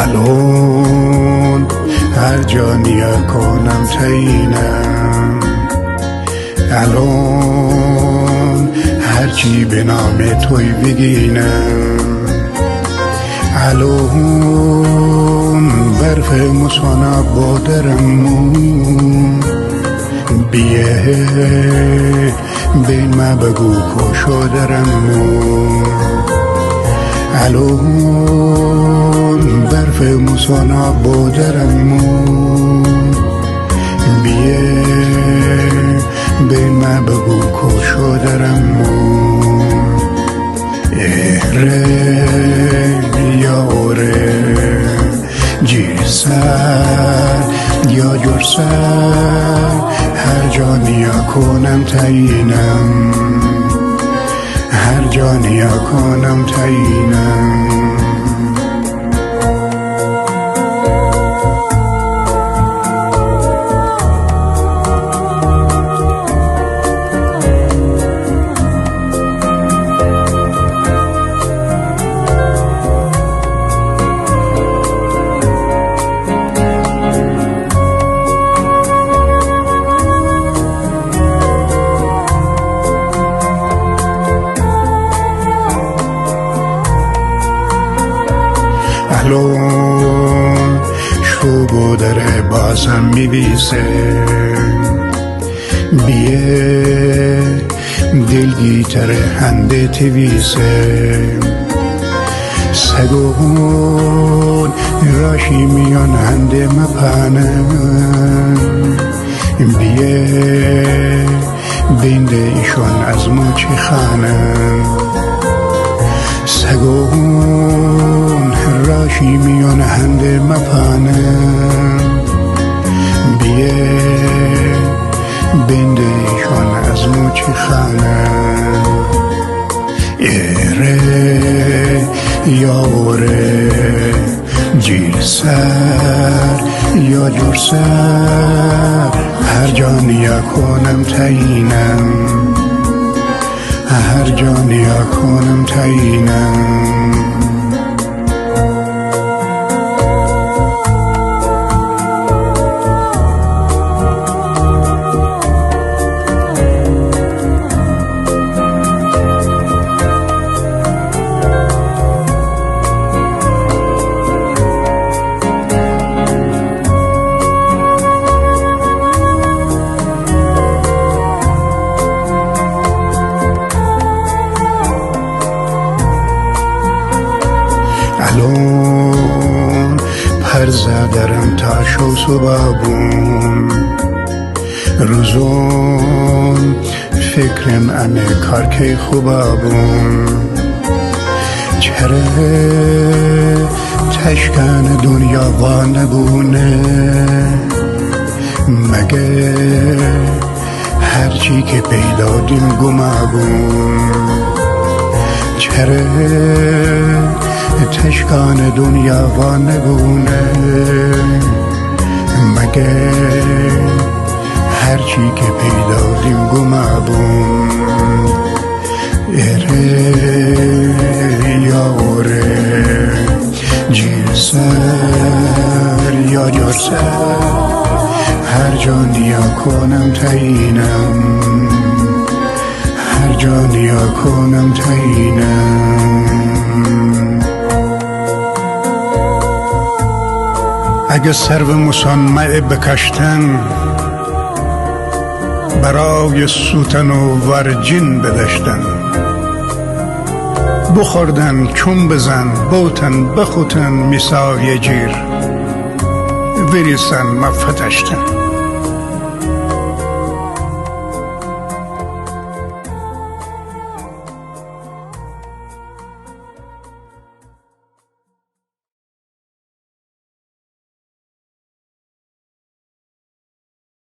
الون هر جا نیا کنم تینم، الون هرچی به نام توی بگینم، الون برف مسانا بادرمون بیه بین ما بگو کشو درمون، الون برف مسانا بادرمون بیه بین ما بگو کشو درمون، اره یاره جیر سر یا جور سر هر جا نیا کنم تینم، هر جا نیا کنم تینم. الون شو در بازم میبیسه بیه دلگیتر هنده تویسه، سگون راشی میان هنده مپنم بیه بینده ایشان از موچی خانم، سگون راشی میان هنده مپانم بیه بینده ایشان از موچی خانم، ایره یاره جیر سر یا جور سر هر جا نیا کنم تینم، هر جا نیا کنم تینم. الون پر زدرم تا شو صبابون روزون فکرم امه کار که خوبابون، چره تشکن دنیا وانبونه مگه هرچی که پیدا دیم گمابون، چره تشکان دنیا وانگونه مگه هرچی که پیدا دیم گمابون، اره یاره جیر سر یا جور سر هر جا نیا کنم تینم، هر جا نیا کنم تینم. اگه سرو مصنع بکشتن برای سوتن و ورجین بدشتن، بخوردن چون بزن بوتن بخوتن میساوی جیر وریسن مفتشتن،